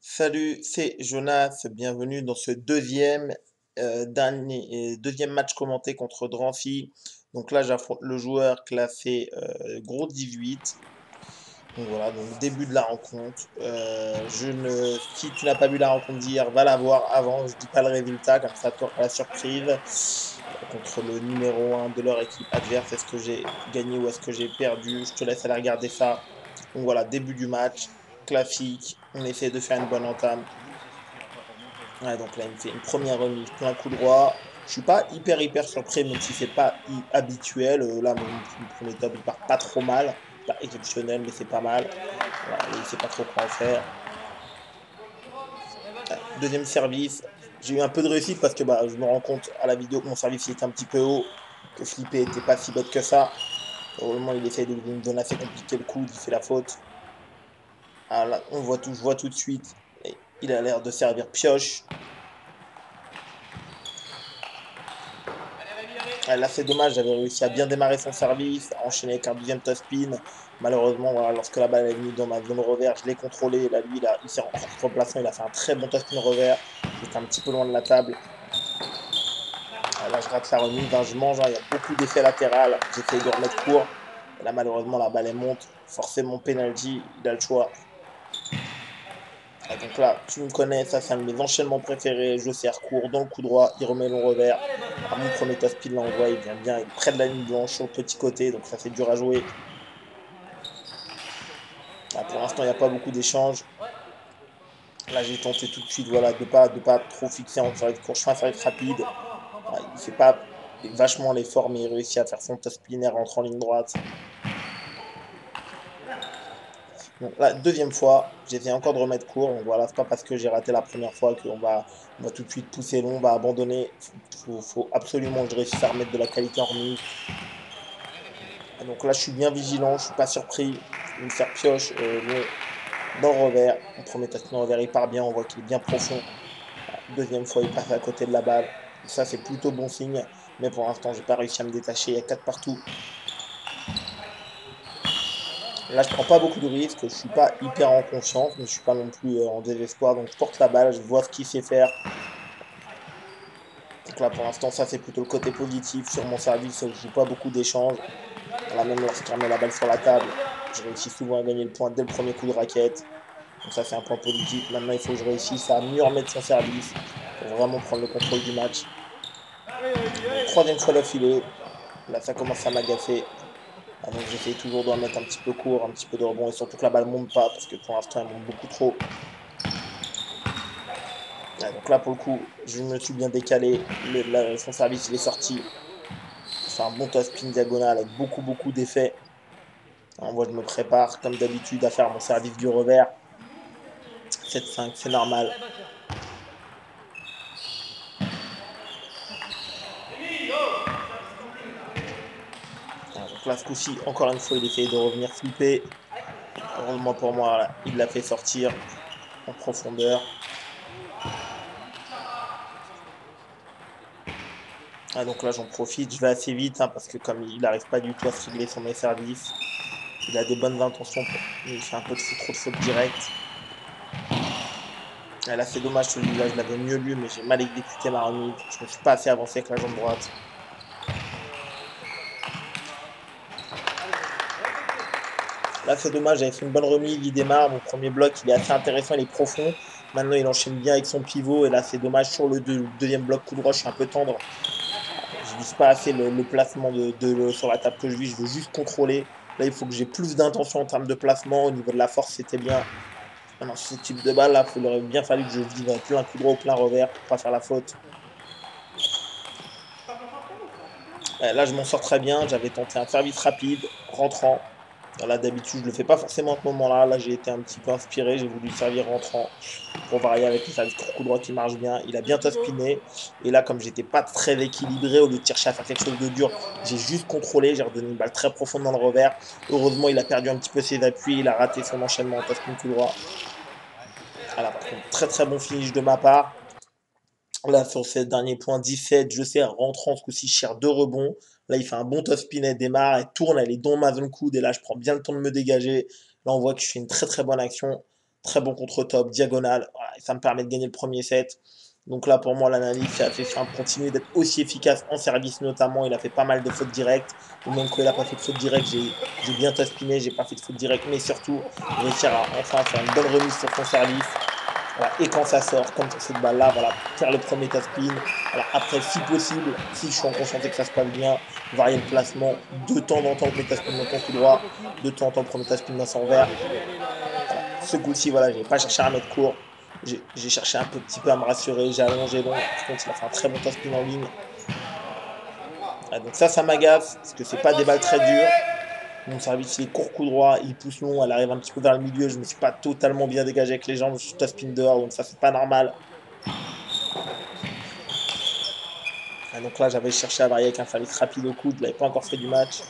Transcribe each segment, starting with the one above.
Salut, c'est Jonas, bienvenue dans ce deuxième match commenté contre Drancy. Donc là, j'affronte le joueur classé gros 18. Donc voilà, donc début de la rencontre. Si tu n'as pas vu la rencontre d'hier, va la voir avant. Je dis pas le résultat, comme ça tu auras la surprise. Contre le numéro un de leur équipe adverse, est-ce que j'ai gagné ou est-ce que j'ai perdu? Je te laisse aller regarder ça. Donc voilà, début du match, classique. On essaie de faire une bonne entame. Ouais, donc là, il me fait une première remise, plein coup droit. Je suis pas hyper surpris, même si c'est pas habituel. Là, mon premier top, il part pas trop mal. Pas exceptionnel, mais c'est pas mal. Voilà, il sait pas trop quoi en faire. Ouais, deuxième service, j'ai eu un peu de réussite parce que bah, je me rends compte à la vidéo que mon service il était un petit peu haut, que Flippé était pas si bête que ça. Heureusement, il essaye de me donner assez compliqué le coup, il fait la faute. Ah, là, je vois tout de suite. Et il a l'air de servir pioche. Ah, là, c'est dommage, j'avais réussi à bien démarrer son service, à enchaîner avec un deuxième top spin. Malheureusement, voilà, lorsque la balle est venue dans ma zone revers, je l'ai contrôlé. Là, lui, il s'est replaçant, il a fait un très bon top spin revers. J'étais un petit peu loin de la table. Ah, là, je rate la remise, hein, je mange, hein, il y a beaucoup d'effets latéraux. J'essaye de remettre court. Et là, malheureusement, la balle elle monte. Forcément, penalty, il a le choix. Ah, donc là, tu me connais, ça c'est un de mes enchaînements préférés. Je sers court dans le coup droit, il remet le revers. Ah, mon premier top speed l'envoie, il vient bien, il est près de la ligne blanche sur le petit côté, donc ça c'est dur à jouer. Ah, pour l'instant, il n'y a pas beaucoup d'échanges. Là, j'ai tenté tout de suite voilà, de pas trop fixer en service court. Je fais un service rapide. Ah, il fait pas vachement l'effort, mais il réussit à faire son top spin et rentre en ligne droite. Donc la deuxième fois, j'essaie encore de remettre court. Donc voilà, c'est pas parce que j'ai raté la première fois qu'on va tout de suite pousser long, on va abandonner. Faut absolument que je réussisse à remettre de la qualité en remise. Et donc là, je suis bien vigilant, je suis pas surpris. Il me sert pioche long dans le revers. Mon premier touch dans le revers, il part bien, on voit qu'il est bien profond. Deuxième fois, il passe à côté de la balle. Donc ça, c'est plutôt bon signe. Mais pour l'instant, j'ai pas réussi à me détacher. Il y a 4 partout. Là, je prends pas beaucoup de risques. Je suis pas hyper en confiance, mais je suis pas non plus en désespoir. Donc, je porte la balle, je vois ce qu'il sait faire. Donc là, pour l'instant, ça, c'est plutôt le côté positif. Sur mon service, je joue pas beaucoup d'échanges. Là, même lorsqu'il remet la balle sur la table, je réussis souvent à gagner le point dès le premier coup de raquette. Donc ça, c'est un point positif. Maintenant, il faut que je réussisse à mieux remettre son service pour vraiment prendre le contrôle du match. Donc, troisième fois d'affilée. Là, ça commence à m'agacer. Ah, donc j'essaie toujours de remettre un petit peu court, un petit peu de rebond et surtout que la balle monte pas parce que pour l'instant elle monte beaucoup trop. Ah, donc là pour le coup, je me suis bien décalé. Son service il est sorti. C'est un bon top spin diagonal avec beaucoup d'effets. Alors, moi je me prépare comme d'habitude à faire mon service du revers. 7-5, c'est normal. Ah, donc là ce coup-ci, encore une fois, il essaye de revenir flipper. Heureusement pour moi, là, il l'a fait sortir en profondeur. Ah, donc là j'en profite, je vais assez vite hein, parce que comme il n'arrive pas du tout à se régler sur mes services, il a des bonnes intentions, mais il fait un peu trop de fautes directes. Ah, là, c'est dommage, celui-là, je l'avais mieux lu, mais j'ai mal exécuté ma remise. Je ne me suis pas assez avancé avec la jambe droite. Là, c'est dommage, j'avais fait une bonne remise, il démarre. Mon premier bloc, il est assez intéressant, il est profond. Maintenant, il enchaîne bien avec son pivot. Et là, c'est dommage, sur le deuxième bloc coup droit, je suis un peu tendre. Je vise pas assez le placement sur la table que je vise, je veux juste contrôler. Là, il faut que j'ai plus d'intention en termes de placement. Au niveau de la force, c'était bien. Maintenant, sur ce type de balle, là, il aurait bien fallu que je vise un plein coup droit ou plein revers pour pas faire la faute. Là, je m'en sors très bien. J'avais tenté un service rapide, rentrant. Là, d'habitude, je le fais pas forcément à ce moment-là. Là, j'ai été un petit peu inspiré. J'ai voulu servir rentrant pour varier avec le service coup droit qui marche bien. Il a bien spiné. Et là, comme j'étais pas très équilibré, au lieu de chercher à faire quelque chose de dur, j'ai juste contrôlé. J'ai redonné une balle très profonde dans le revers. Heureusement, il a perdu un petit peu ses appuis. Il a raté son enchaînement en top spin coup droit. Là, par contre, très bon finish de ma part. Là, sur ces derniers points, 17, je sais, rentrant, ce coup-ci, je cherche deux rebonds. Là, il fait un bon top spin, elle démarre, elle tourne, elle est dans ma zone coude, et là, je prends bien le temps de me dégager. Là, on voit que je fais une très bonne action. très bon contre-top, diagonale, voilà, et ça me permet de gagner le premier set. Donc là, pour moi, l'analyse, c'est assez simple. Continuer d'être aussi efficace en service, notamment. Il a fait pas mal de fautes directes. Ou même quand il n'a pas fait de fautes directes, j'ai bien top-spiné, j'ai pas fait de fautes directes. Mais surtout, réussir à enfin faire une bonne remise sur son service. Voilà. Et quand ça sort, comme sur cette balle-là, voilà, faire le premier top-spin. Voilà. Après, si possible, si je suis en concentré que ça se passe bien, varier le placement. De temps en temps, le premier top-spin dans ton coup droit. De temps en temps, le premier top-spin dans son revers. Voilà. Ce coup-ci, voilà, j'ai pas cherché à mettre court. J'ai cherché un petit peu à me rassurer. J'ai allongé long. Par contre, il a fait un très bon top-spin en ligne. Ah, donc ça m'agace parce que c'est pas des balles très dures. Mon service, il est court coup droit, il pousse long, elle arrive un petit peu vers le milieu. Je me suis pas totalement bien dégagé avec les jambes, je suis top-spin dehors, donc ça, c'est pas normal. Ah, donc là, j'avais cherché à varier avec un service rapide au coude, je l'avais pas encore fait du match.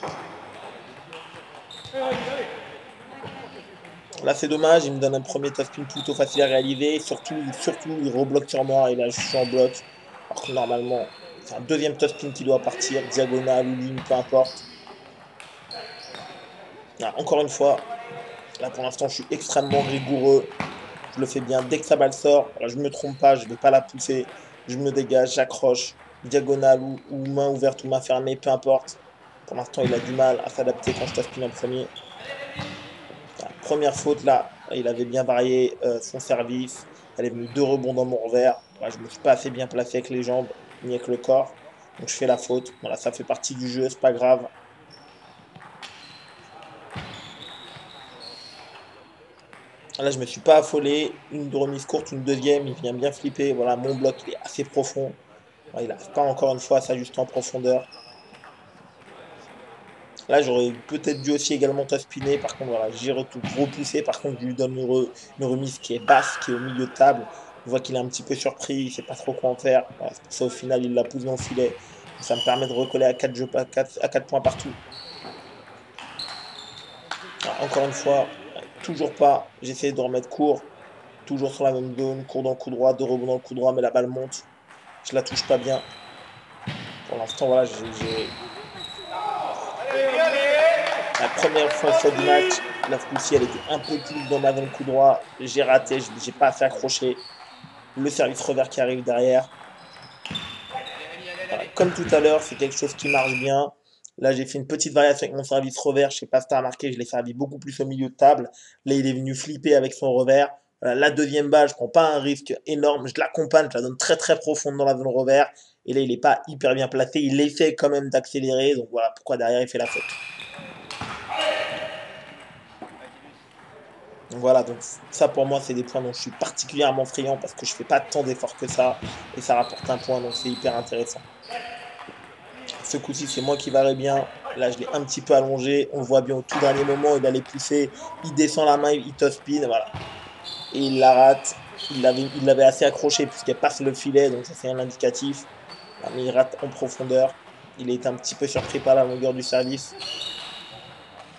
Là, c'est dommage, il me donne un premier top-spin plutôt facile à réaliser. Surtout, il rebloque sur moi et là, je suis en bloc. Alors que normalement, c'est un deuxième top-spin qui doit partir, diagonale ou ligne, peu importe. Là, encore une fois, là pour l'instant, je suis extrêmement rigoureux. Je le fais bien. Dès que sa balle sort, voilà, je ne me trompe pas, je ne vais pas la pousser. Je me dégage, j'accroche, diagonale ou main ouverte ou main fermée, peu importe. Pour l'instant, il a du mal à s'adapter quand je t'aspine en premier. La première faute, là, il avait bien varié son service. Elle est venue deux rebonds dans mon revers. Voilà, je ne me suis pas assez bien placé avec les jambes ni avec le corps. Donc je fais la faute. Voilà, ça fait partie du jeu, c'est pas grave. Là, je me suis pas affolé. Une remise courte, une deuxième. Il vient bien flipper. Voilà, mon bloc, il est assez profond. Voilà, il n'arrive pas encore une fois à s'ajuster en profondeur. Là, j'aurais peut-être dû aussi également t'aspiner. Par contre, voilà, j'ai repoussé. Par contre, je lui donne une remise qui est basse, qui est au milieu de table. Je vois qu'il est un petit peu surpris. Il ne sait pas trop quoi en faire. Voilà, c'est pour ça, au final, il la pousse dans le filet. Ça me permet de recoller à 4 jeux, à 4 points partout. Alors, encore une fois, toujours pas. J'essaie de remettre court. Toujours sur la même zone. Court dans le coup droit. Deux rebonds dans le coup droit. Mais la balle monte. Je la touche pas bien. Pour l'instant, voilà, la première fois du match, la coup-ci, elle était un peu plus dans ma zone coup droit. J'ai raté, j'ai pas assez accroché. Le service revers qui arrive derrière. Voilà. Comme tout à l'heure, c'est quelque chose qui marche bien. Là, j'ai fait une petite variation avec mon service revers. Je sais pas si tu as remarqué, je l'ai servi beaucoup plus au milieu de table. Là, il est venu flipper avec son revers. Voilà, la deuxième balle, je prends pas un risque énorme. Je l'accompagne, je la donne très très profonde dans la zone revers. Et là, il n'est pas hyper bien placé. Il essaie quand même d'accélérer. Donc voilà pourquoi derrière, il fait la faute. Donc voilà, donc ça pour moi, c'est des points dont je suis particulièrement friand parce que je fais pas tant d'efforts que ça et ça rapporte un point, donc c'est hyper intéressant. Ce coup-ci, c'est moi qui varie bien. Là, je l'ai un petit peu allongé. On le voit bien au tout dernier moment, il allait pousser. Il descend la main, il top spin, voilà. Et il la rate. Il l'avait assez accroché puisqu'elle passe le filet, donc ça c'est un indicatif. Mais il rate en profondeur. Il est un petit peu surpris par la longueur du service.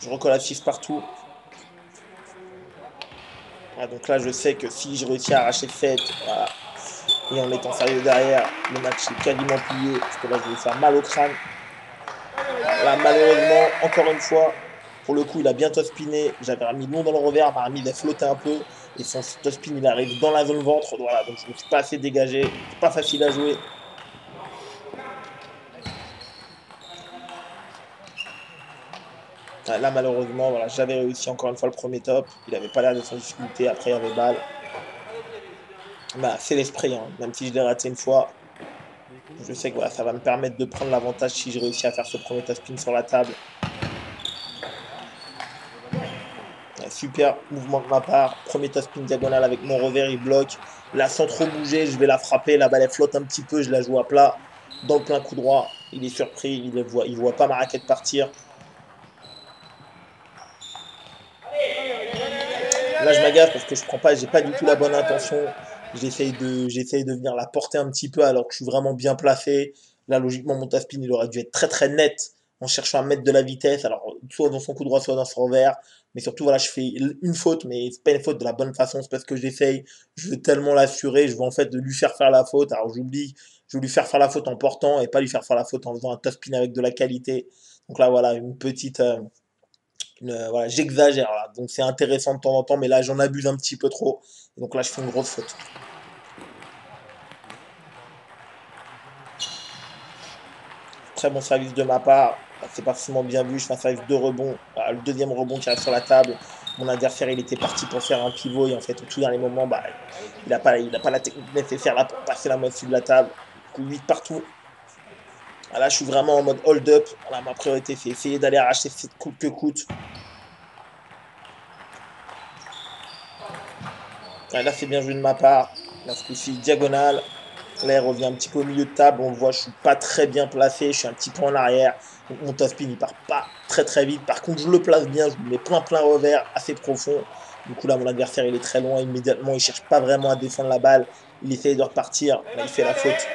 Je recolle la 6 partout. Voilà, donc là, je sais que si je réussis à arracher 7, voilà, et en étant sérieux derrière, le match est quasiment plié, parce que là, je vais lui faire mal au crâne. Là, malheureusement, encore une fois, pour le coup, il a bien top-spiné. J'avais remis long dans le revers, ma remise a flotté un peu, et son top-spin, il arrive dans la zone ventre. Voilà, donc je ne me suis pas assez dégagé. C'est pas facile à jouer. Là, malheureusement, voilà, j'avais réussi encore une fois le premier top. Il n'avait pas l'air de sans difficulté. Après, il y avait balle. Bah, c'est l'esprit, hein. Même si je l'ai raté une fois, je sais que voilà, ça va me permettre de prendre l'avantage si je réussis à faire ce premier top spin sur la table. Super mouvement de ma part. Premier top spin diagonale avec mon revers, il bloque. Là, sans trop bouger, je vais la frapper. La balle elle flotte un petit peu, je la joue à plat. Dans le plein coup droit. Il est surpris, il voit pas ma raquette partir. Là, je m'agace parce que je prends pas, j'ai pas du tout la bonne intention. J'essaye de venir la porter un petit peu alors que je suis vraiment bien placé. Là, logiquement, mon taspin, il aurait dû être très très net en cherchant à mettre de la vitesse. Alors, soit dans son coup droit, soit dans son revers. Mais surtout, voilà, je fais une faute, mais c'est pas une faute de la bonne façon. C'est parce que j'essaye. Je veux tellement l'assurer. Je veux en fait de lui faire la faute. Alors, j'oublie. Je veux lui faire la faute en portant et pas lui faire la faute en faisant un top spin avec de la qualité. Donc là, voilà, voilà, j'exagère là. Donc c'est intéressant de temps en temps, mais là j'en abuse un petit peu trop. Donc là je fais une grosse faute. Très bon service de ma part. C'est pas forcément bien vu. Je fais un service de rebond. Voilà, le deuxième rebond qui arrive sur la table. Mon adversaire, il était parti pour faire un pivot. Et en fait, au tout dernier moment, bah, il a pas la technique nécessaire là pour passer la moitié de la table. Du coup, 8 partout. Là, je suis vraiment en mode hold-up. Voilà, ma priorité, c'est essayer d'aller arracher cette coupe que coûte. Là, c'est bien joué de ma part. Là, ce coup-ci, diagonale. Là, il revient un petit peu au milieu de table. On le voit, je suis pas très bien placé. Je suis un petit peu en arrière. Donc, mon top spin, il part pas très très vite. Par contre, je le place bien. Je lui mets plein revers, assez profond. Du coup, là, mon adversaire, il est très loin. Immédiatement, il cherche pas vraiment à défendre la balle. Il essaye de repartir. Là, il fait la faute.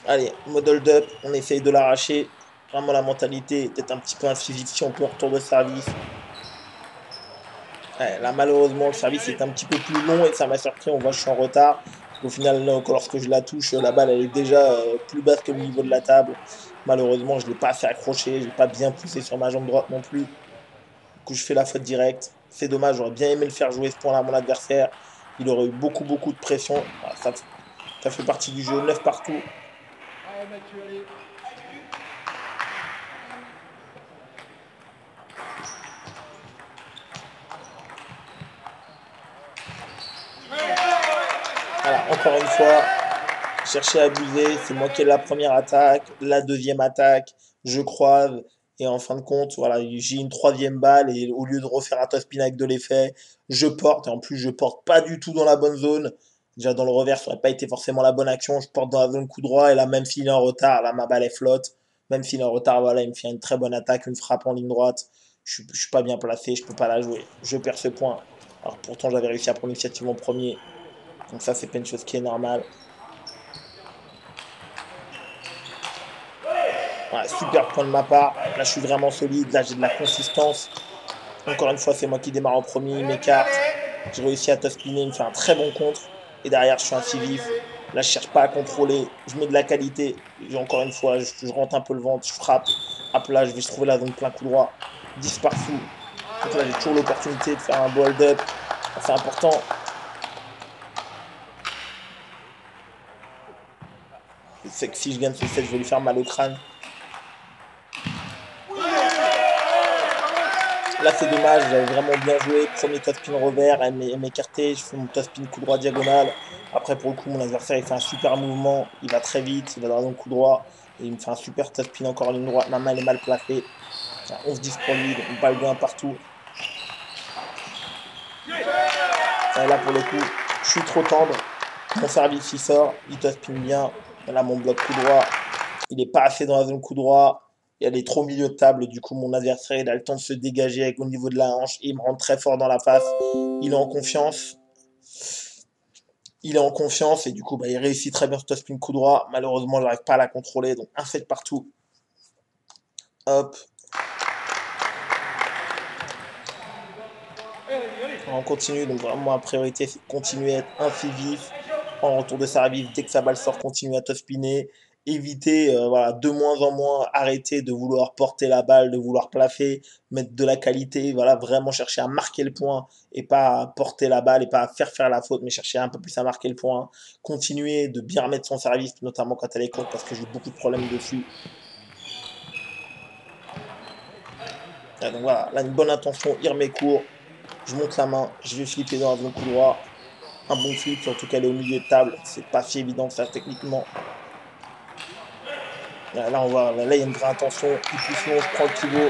Allez, mode hold-up. On essaye de l'arracher. Vraiment, la mentalité d'être un petit peu incisif si on peut retour de service. Ouais, là, malheureusement, le service est un petit peu plus long et ça m'a surpris. On voit que je suis en retard. Au final, lorsque je la touche, la balle elle est déjà plus basse que le niveau de la table. Malheureusement, je ne l'ai pas assez accroché. Je n'ai pas bien poussé sur ma jambe droite non plus. Du coup, je fais la faute directe. C'est dommage, j'aurais bien aimé le faire jouer ce point-là à mon adversaire. Il aurait eu beaucoup de pression. Voilà, ça fait partie du jeu. 9 partout. Voilà, encore une fois, chercher à abuser, c'est moi qui ai la première attaque, la deuxième attaque, je croise, et en fin de compte, voilà, j'ai une troisième balle, et au lieu de refaire un top-spin avec de l'effet, je porte, et en plus je porte pas du tout dans la bonne zone. Déjà dans le revers, ça aurait pas été forcément la bonne action, je porte dans la zone coup droit, et là même s'il est en retard, là ma balle est flotte, même s'il est en retard, voilà, il me fait une très bonne attaque, une frappe en ligne droite, je suis pas bien placé, je peux pas la jouer, je perds ce point. Alors pourtant j'avais réussi à prendre l'initiative en premier, donc ça c'est pas une chose qui est normale. Ouais, super point de ma part. Là, je suis vraiment solide. Là, j'ai de la consistance. Encore une fois, c'est moi qui démarre en premier. Il m'écarte. J'ai réussi à top spinner. Il me fait un très bon contre. Et derrière, je suis incisif. Là, je cherche pas à contrôler. Je mets de la qualité. Et encore une fois, je rentre un peu le ventre. Je frappe. Hop là, je vais se trouver la zone plein coup droit. 10 partout. Donc là, j'ai toujours l'opportunité de faire un beau hold-up. C'est important. Je sais que si je gagne ce set, je vais lui faire mal au crâne. Là, c'est dommage, j'avais vraiment bien joué. Premier top spin revers, elle m'écartait. Je fais mon top spin coup droit diagonal. Après, pour le coup, mon adversaire, il fait un super mouvement. Il va très vite, il va dans le coup droit. Et il me fait un super top spin encore en ligne droite. Ma main, elle est mal placée. 11-10 pour lui, donc une balle de 1 partout. Et là, pour le coup, je suis trop tendre. Mon service, il sort. Il top spin bien. Et là, mon bloc coup droit, il est pas assez dans la zone coup droit. Elle est trop au milieu de table. Du coup, mon adversaire, il a le temps de se dégager avec au niveau de la hanche. Et il me rentre très fort dans la face. Il est en confiance. Il est en confiance et du coup, bah, il réussit très bien ce top spin coup droit. Malheureusement, je n'arrive pas à la contrôler. Donc, un set partout. Hop. On continue. Donc, vraiment, ma priorité, c'est de continuer à être incisif. En retour de service, dès que sa balle sort, continuer à top spinner. Éviter, voilà, de moins en moins, arrêter de vouloir porter la balle, de vouloir placer, mettre de la qualité, voilà, vraiment chercher à marquer le point et pas à porter la balle et pas à faire la faute, mais chercher un peu plus à marquer le point. Continuer de bien remettre son service, notamment quand elle est courte, parce que j'ai beaucoup de problèmes dessus. Et donc voilà, là, une bonne intention, il remet court, je monte la main, je vais flipper dans la zone coup droit. Un bon flip, surtout qu'elle est au milieu de table, c'est pas si évident que ça techniquement. Là, on voit, là, il y a une vraie intention. Il pousse long, je prends le pivot.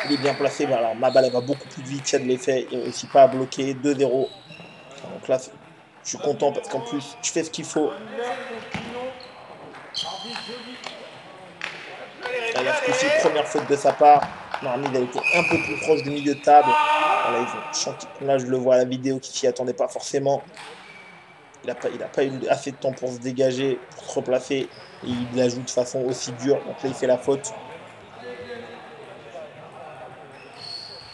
Il est bien placé. Voilà, ma balle, elle va beaucoup plus vite. Il y a de l'effet. Il ne réussit pas à bloquer. 2-0. Donc là, je suis content parce qu'en plus, je fais ce qu'il faut. Là, ce coup-ci, première faute de sa part. Marmite, elle était un peu plus proche du milieu de table. Voilà, là, je le vois à la vidéo qui s'y attendait pas forcément. Il a pas eu assez de temps pour se dégager, pour se replacer. Et il la joue de façon aussi dure. Donc là, il fait la faute.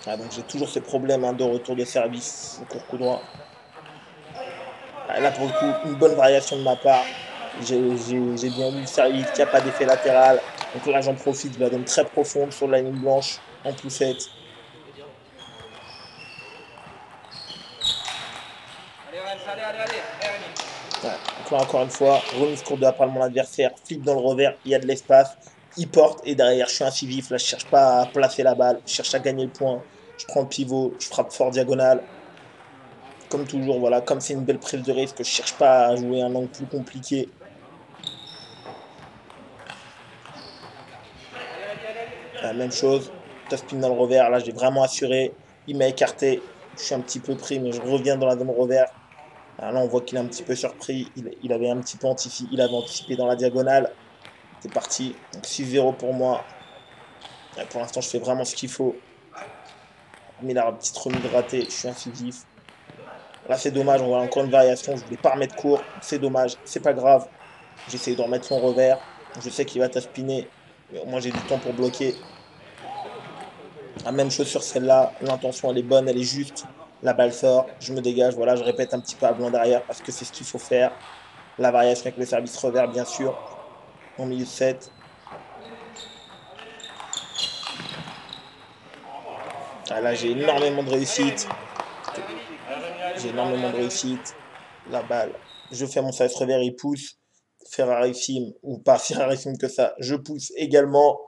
Ah, donc j'ai toujours ce problème de retour de service au court coup droit. Là, pour le coup, une bonne variation de ma part. J'ai bien lu le service, il n'y a pas d'effet latéral. Donc là, j'en profite, je la donne très profonde sur la ligne blanche, en poussette. Ouais. Donc là, encore une fois, remise courte de la part de mon adversaire, flip dans le revers, il y a de l'espace, il porte et derrière, je suis incisif. Là, je cherche pas à placer la balle, je cherche à gagner le point. Je prends le pivot, je frappe fort diagonale. Comme toujours, voilà, comme c'est une belle prise de risque, je cherche pas à jouer un angle plus compliqué. La même chose, top spin dans le revers, là, j'ai vraiment assuré. Il m'a écarté, je suis un petit peu pris, mais je reviens dans la zone revers. Là, on voit qu'il est un petit peu surpris. Il avait un petit peu anticipé, il avait anticipé dans la diagonale. C'est parti. Donc 6-0 pour moi. Et pour l'instant, je fais vraiment ce qu'il faut. Mais la petite remise ratée, je suis incisif. Là, c'est dommage. On voit encore une variation. Je voulais pas remettre court. C'est dommage. C'est pas grave. J'essaye de remettre son revers. Je sais qu'il va t'aspiner. Mais au moins, j'ai du temps pour bloquer. La même chose sur celle-là. L'intention, elle est bonne, elle est juste. La balle sort. Je me dégage. Voilà, je répète un petit peu à blanc derrière parce que c'est ce qu'il faut faire. La variation avec le service revers, bien sûr. En milieu de 7. Ah, là, j'ai énormément de réussite. J'ai énormément de réussite. La balle. Je fais mon service revers, il pousse. Ferrari film, ou pas Ferrari film que ça. Je pousse également.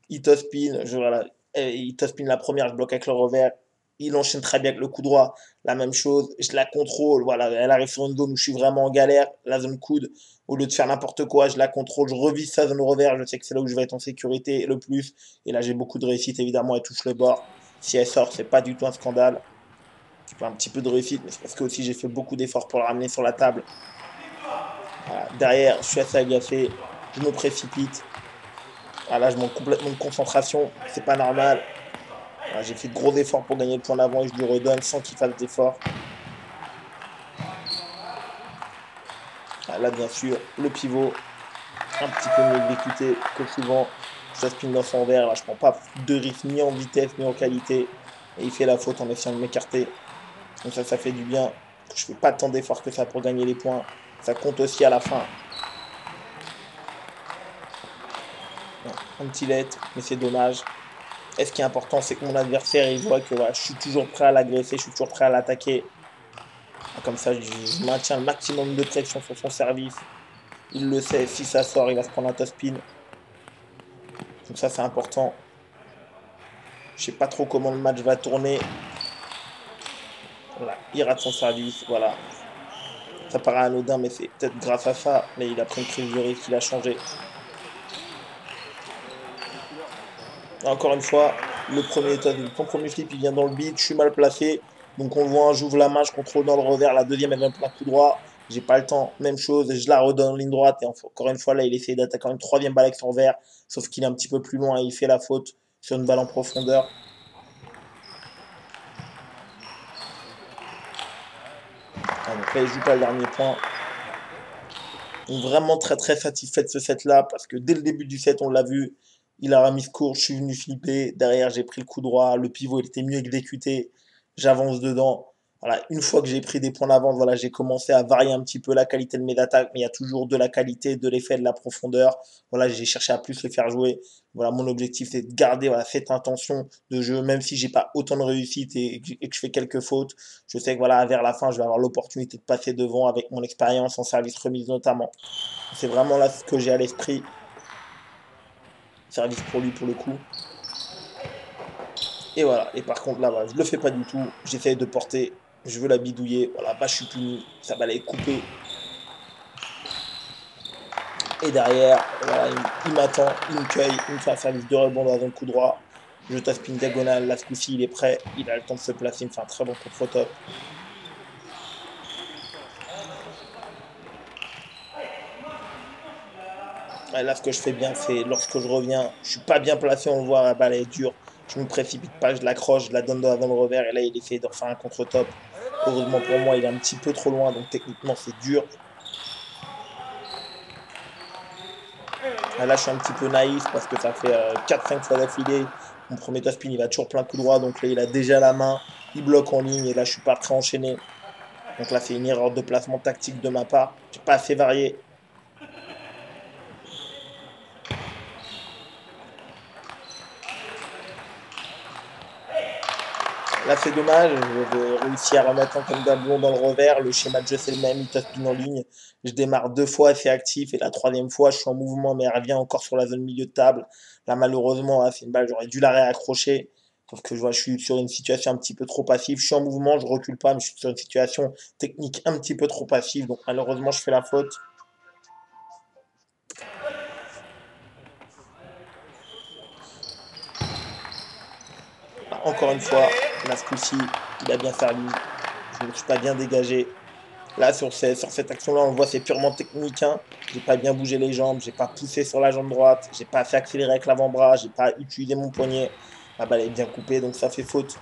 Il top spin. Voilà. Il top spin la première, je bloque avec le revers. Il enchaîne très bien avec le coup droit. La même chose. Je la contrôle. Voilà. Elle arrive sur une zone où je suis vraiment en galère. La zone coude. Au lieu de faire n'importe quoi, je la contrôle. Je revise sa zone revers. Je sais que c'est là où je vais être en sécurité le plus. Et là, j'ai beaucoup de réussite. Évidemment, elle touche le bord. Si elle sort, c'est pas du tout un scandale. Un petit peu de réussite, mais c'est parce que aussi j'ai fait beaucoup d'efforts pour la ramener sur la table. Voilà. Derrière, je suis assez agacé, je me précipite. Voilà, je manque complètement de concentration, c'est pas normal. Voilà, j'ai fait de gros efforts pour gagner le point d'avant et je lui redonne sans qu'il fasse d'efforts. Voilà, là, bien sûr, le pivot, un petit peu mieux exécuté que souvent. Je spin dans son verre, là, je prends pas de risque ni en vitesse ni en qualité. Et il fait la faute en essayant de m'écarter. Donc ça fait du bien. Je fais pas tant d'efforts que ça pour gagner les points. Ça compte aussi à la fin. Un petit lettre, mais c'est dommage. Et ce qui est important, c'est que mon adversaire, il voit que voilà, je suis toujours prêt à l'agresser, je suis toujours prêt à l'attaquer. Comme ça, je maintiens le maximum de pression sur son service. Il le sait, si ça sort, il va se prendre un top spin. Donc ça, c'est important. Je sais pas trop comment le match va tourner. Voilà, il rate son service, voilà. Ça paraît anodin, mais c'est peut-être grâce à ça. Mais il a pris une prise de risque, il a changé. Encore une fois, ton premier flip, il vient dans le beat, je suis mal placé. Donc on voit, j'ouvre la main, je contrôle dans le revers. La deuxième, elle vient plein coup droit. J'ai pas le temps. Même chose, je la redonne en ligne droite. Et encore une fois, là, il essaie d'attaquer une troisième balle avec son revers. Sauf qu'il est un petit peu plus loin et il fait la faute sur une balle en profondeur. Ah, donc là, il joue pas le dernier point. Donc vraiment très très satisfait de ce set-là parce que dès le début du set, on l'a vu, il a remis ce court, je suis venu flipper. Derrière, j'ai pris le coup droit, le pivot il était mieux exécuté, j'avance dedans. Voilà, une fois que j'ai pris des points d'avance, voilà, j'ai commencé à varier un petit peu la qualité de mes attaques, mais il y a toujours de la qualité, de l'effet, de la profondeur. Voilà, j'ai cherché à plus les faire jouer. Voilà, mon objectif c'est de garder voilà, cette intention de jeu, même si j'ai pas autant de réussite et que je fais quelques fautes. Je sais que voilà, vers la fin, je vais avoir l'opportunité de passer devant avec mon expérience en service remise notamment. C'est vraiment là ce que j'ai à l'esprit. Service pour lui pour le coup. Et voilà. Et par contre là, voilà, je le fais pas du tout. J'essaye de porter. Je veux la bidouiller. Voilà, bah je suis puni. Sa balle est coupée. Et derrière, voilà, il m'attend, il me cueille, il me fait un service de rebond dans un coup droit. Je tape une diagonale. Là, ce coup-ci, il est prêt. Il a le temps de se placer. Il me fait un très bon contre-top. Et là, ce que je fais bien, c'est lorsque je reviens, je suis pas bien placé, on le voit, la balle est dure. Je me précipite pas, je l'accroche, je la donne dans le revers. Et là, il essaie de refaire un contre-top. Heureusement pour moi, il est un petit peu trop loin, donc techniquement, c'est dur. Là, je suis un petit peu naïf parce que ça fait 4-5 fois d'affilée. Mon premier top spin, il va toujours plein coup droit. Donc là, il a déjà la main. Il bloque en ligne. Et là, je suis pas prêt à enchaîner. Donc là, c'est une erreur de placement tactique de ma part. J'ai pas assez varié. Là, c'est dommage. Je vais réussir à remettre un comme d'ablon dans le revers. Le schéma de jeu, c'est le même. Il spin en ligne. Je démarre deux fois, c'est actif. Et la troisième fois, je suis en mouvement, mais elle revient encore sur la zone milieu de table. Là, malheureusement, c'est une balle. J'aurais dû la réaccrocher. Sauf que je suis sur une situation un petit peu trop passive. Je suis en mouvement, je recule pas, mais je suis sur une situation technique un petit peu trop passive. Donc, malheureusement, je fais la faute. Là, encore une fois, là, ce coup-ci, il a bien servi. Je ne me suis pas bien dégagé. Là, sur cette action-là, on le voit, c'est purement technique. Hein. J'ai pas bien bougé les jambes, j'ai pas poussé sur la jambe droite, j'ai pas fait accélérer avec l'avant-bras, j'ai pas utilisé mon poignet. La balle est bien coupée, donc ça fait faute.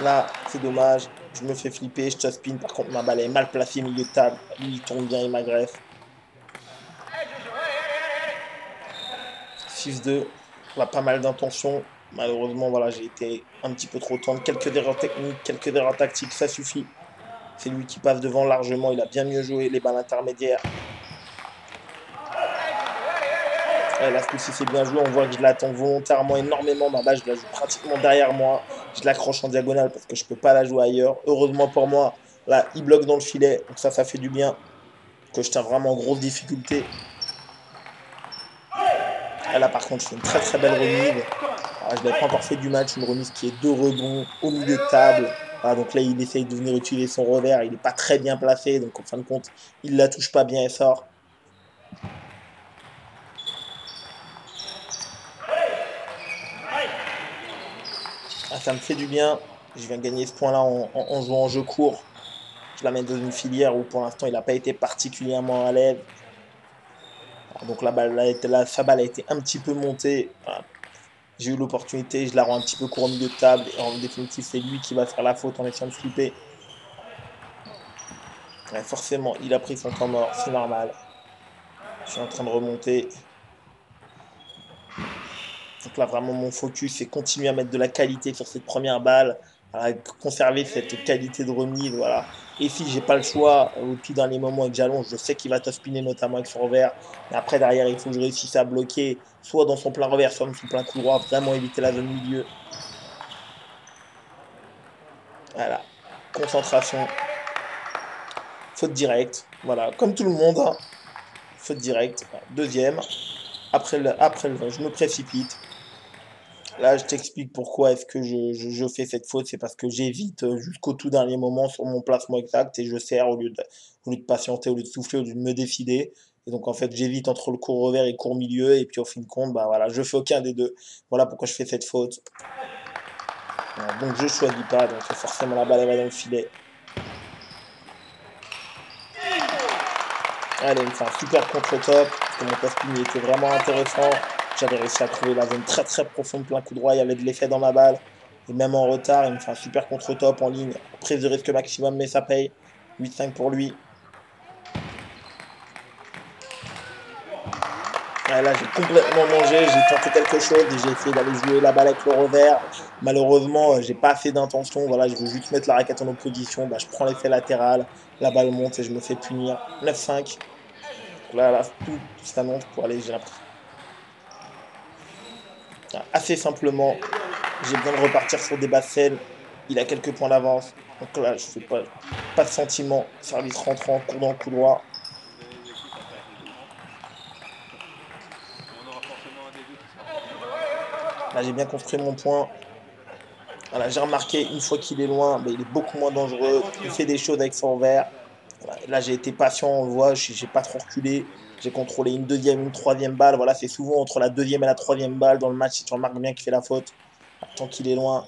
Là, c'est dommage. Je me fais flipper, je te spin. Par contre, ma balle est mal placée milieu de table. Lui, il tombe bien, il m'agresse. 6-2. Là, pas mal d'intentions. Malheureusement, voilà, j'ai été un petit peu trop tendre. Quelques erreurs techniques, quelques erreurs tactiques, ça suffit. C'est lui qui passe devant largement. Il a bien mieux joué les balles intermédiaires. Ouais, là, ce coup-ci, c'est bien joué. On voit que je l'attends volontairement énormément. Ma balle, je la joue pratiquement derrière moi. Je l'accroche en diagonale parce que je ne peux pas la jouer ailleurs. Heureusement pour moi, là, il bloque dans le filet. Donc ça fait du bien. Que je tiens vraiment en grosse difficulté. Et là, par contre, je fais une très très belle remise. Alors, je n'avais pas encore fait du match. Une remise qui est deux rebonds au milieu de table. Voilà, donc là, il essaye de venir utiliser son revers. Il n'est pas très bien placé. Donc en fin de compte, il ne la touche pas bien et sort. Ah, ça me fait du bien. Je viens gagner ce point-là en jouant en jeu court. Je la mets dans une filière où pour l'instant il n'a pas été particulièrement à l'aise. Donc la balle, sa balle a été un petit peu montée. Voilà. J'ai eu l'opportunité, je la rends un petit peu court au milieu de table. Et en définitive, c'est lui qui va faire la faute en essayant de flipper. Ouais, forcément, il a pris son temps mort, c'est normal. Je suis en train de remonter. Donc là, vraiment, mon focus, c'est continuer à mettre de la qualité sur cette première balle, à conserver cette qualité de remise. Voilà. Et si j'ai pas le choix, au tout dernier moment avec Jalon, je sais qu'il va top spinner, notamment avec son revers. Mais après, derrière, il faut que je réussisse à bloquer, soit dans son plein revers, soit dans son plein coup droit, vraiment éviter la zone milieu. Voilà. Concentration. Faute directe. Voilà. Comme tout le monde. Hein. Faute directe. Deuxième. Je me précipite. Là, je t'explique pourquoi est-ce que je fais cette faute. C'est parce que j'hésite jusqu'au tout dernier moment sur mon placement exact et je serre au lieu de patienter, au lieu de souffler, au lieu de me décider. Et donc, en fait, j'hésite entre le court revers et le court milieu. Et puis, au fin de compte, bah, voilà, je fais aucun des deux. Voilà pourquoi je fais cette faute. Voilà, donc, je choisis pas. Donc, forcément, la balle elle va dans le filet. Allez, il me fait un super contre-top. Parce que mon passe-pin était vraiment intéressant. J'avais réussi à trouver la zone très très profonde, plein coup droit. Il y avait de l'effet dans ma balle. Et même en retard, il me fait un super contre-top en ligne. Prise de risque maximum, mais ça paye. 8-5 pour lui. Ouais, là, j'ai complètement mangé. J'ai tenté quelque chose et j'ai essayé d'aller jouer la balle avec le revers. Malheureusement, j'ai pas assez d'intention. Voilà, je veux juste mettre la raquette en opposition. Bah, je prends l'effet latéral. La balle monte et je me fais punir. 9-5. Là, tout s'annonce pour aller, j'ai l'impression. Assez simplement, j'ai besoin de repartir sur des basses scènes. Il a quelques points d'avance. Donc là, je fais pas de sentiment. Service rentrant, cours dans le couloir. Là, j'ai bien construit mon point. Voilà, j'ai remarqué, une fois qu'il est loin, ben, il est beaucoup moins dangereux. Il fait des choses avec son revers. Voilà, là, j'ai été patient, on le voit. J'ai pas trop reculé. J'ai contrôlé une deuxième, une troisième balle. Voilà, c'est souvent entre la deuxième et la troisième balle dans le match. Si tu remarques bien qu'il fait la faute, tant qu'il est loin,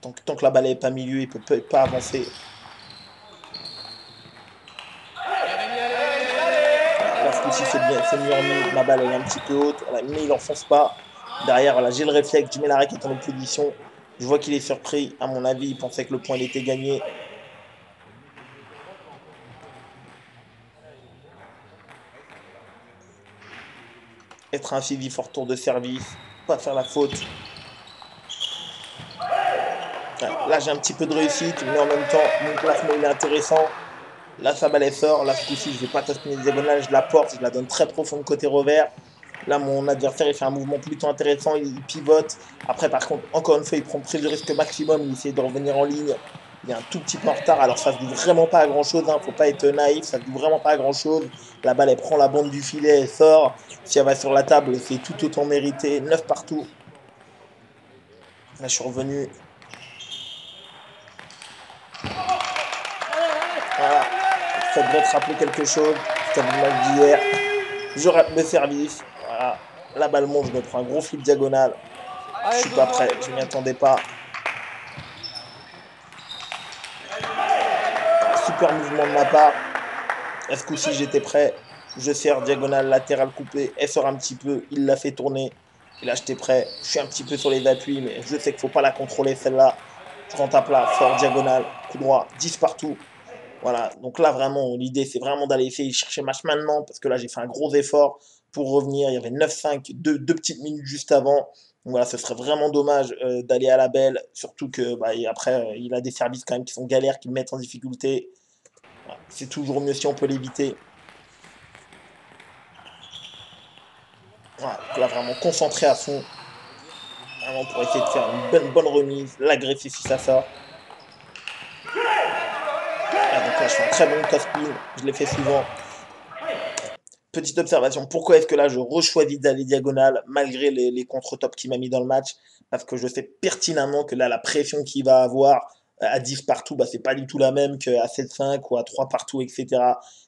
tant que la balle n'est pas milieu, il peut pas avancer. Là, ce coup-ci, c'est mieux remis. Ma balle, elle est un petit peu haute. Voilà, mais il n'enfonce pas. Derrière, voilà, j'ai le réflexe. Je mets la raquette en opposition. Je vois qu'il est surpris. À mon avis, il pensait que le point il était gagné. Être incisif fort tour de service. Pas faire la faute. Là, j'ai un petit peu de réussite. Mais en même temps, mon placement, il est intéressant. Là, sa balle, elle sort. Là, ce coup-ci, je ne vais pas taspiner les diagonales. Je la porte. Je la donne très profonde côté revers. Là, mon adversaire, il fait un mouvement plutôt intéressant, il pivote. Après, par contre, encore une fois, il prend prise de risque maximum, il essaie de revenir en ligne. Il est un tout petit peu en retard, alors ça se joue vraiment pas à grand-chose, hein. Faut pas être naïf, ça se joue vraiment pas à grand-chose. La balle, elle prend la bande du filet, elle sort. Si elle va sur la table, c'est tout autant mérité. 9 partout. Là, je suis revenu. Voilà. Ça devrait te rappeler quelque chose. C'était le match d'hier. Je rate le service. Voilà. La balle monte, je me prends un gros flip diagonal. Je suis pas prêt, je m'y attendais pas. Super mouvement de ma part. À ce coup-ci, j'étais prêt. Je sers diagonale, latérale coupée. Elle sort un petit peu. Il l'a fait tourner. Et là, j'étais prêt. Je suis un petit peu sur les appuis, mais je sais qu'il ne faut pas la contrôler, celle-là. Je rentre à plat, fort, diagonale, coup droit, 10 partout. Voilà. Donc là, vraiment, l'idée, c'est vraiment d'aller essayer de chercher match maintenant, parce que là, j'ai fait un gros effort pour revenir. Il y avait 9-5, deux petites minutes juste avant. Donc voilà, ce serait vraiment dommage d'aller à la belle, surtout que bah, et après, il a des services quand même qui sont galères, qui me mettent en difficulté. Voilà. C'est toujours mieux si on peut l'éviter. Voilà. Donc là, vraiment concentré à fond, vraiment pour essayer de faire une bonne remise, l'agresser si ça sort. Ah, donc là, je fais un très bon top-spin, je l'ai fait souvent. Petite observation, pourquoi est-ce que là je rechoisis d'aller diagonale malgré les contre-tops qu'il m'a mis dans le match? Parce que je sais pertinemment que là la pression qu'il va avoir à 10 partout, bah, c'est pas du tout la même qu'à 7-5 ou à 3 partout, etc.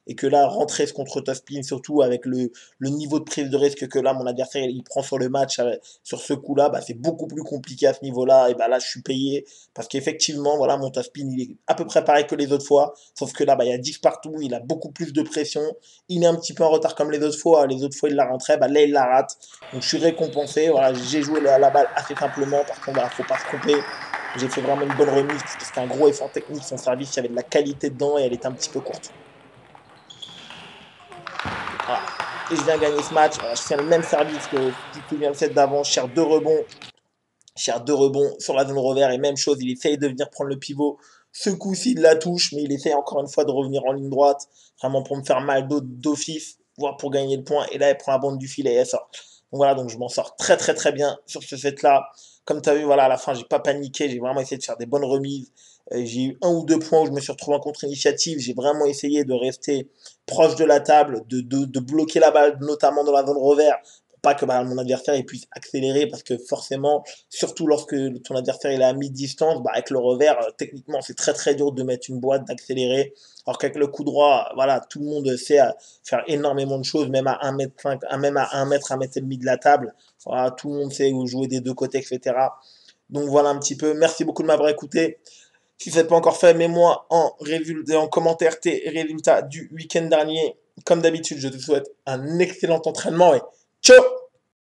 Et que là, rentrer ce contre-top spin, surtout avec le niveau de prise de risque que là mon adversaire il prend sur le match, sur ce coup-là, bah, c'est beaucoup plus compliqué à ce niveau-là. Et bah là, je suis payé parce qu'effectivement, voilà, mon top spin il est à peu près pareil que les autres fois, sauf que là, bah, il y a 10 partout, il a beaucoup plus de pression, il est un petit peu en retard comme les autres fois. Les autres fois, il la rentrait. Bah, là, il la rate. Donc, je suis récompensé. Voilà, j'ai joué la balle assez simplement. Par contre, il ne faut pas se tromper. J'ai fait vraiment une bonne remise parce que c'était un gros effort technique. Son service, il y avait de la qualité dedans et elle était un petit peu courte. Voilà. Et je viens gagner ce match. Voilà, je fais le même service que tu te souviens le set d'avant. Je cherche deux rebonds. Je cherche deux rebonds sur la zone revers. Et même chose, il essaye de venir prendre le pivot. Ce coup-ci, il la touche, mais il essaye encore une fois de revenir en ligne droite. Vraiment pour me faire mal d'office, voire pour gagner le point. Et là, elle prend la bande du filet et elle sort. Donc voilà, donc je m'en sors très très très bien sur ce set-là. Comme tu as vu, voilà, à la fin, j'ai pas paniqué. J'ai vraiment essayé de faire des bonnes remises. J'ai eu un ou deux points où je me suis retrouvé en contre-initiative. J'ai vraiment essayé de rester proche de la table, de bloquer la balle, notamment dans la zone revers, pour pas que bah, mon adversaire il puisse accélérer, parce que forcément, surtout lorsque ton adversaire il est à mi-distance, bah, avec le revers, techniquement, c'est très très dur de mettre une boîte, d'accélérer. Alors qu'avec le coup droit, voilà, tout le monde sait faire énormément de choses, même à 1 m, même à 1 m, 1 m et demi de la table. Voilà, tout le monde sait où jouer des deux côtés, etc. Donc voilà un petit peu. Merci beaucoup de m'avoir écouté. Si ce n'est pas encore fait, mets-moi en commentaire tes résultats du week-end dernier. Comme d'habitude, je te souhaite un excellent entraînement et ciao!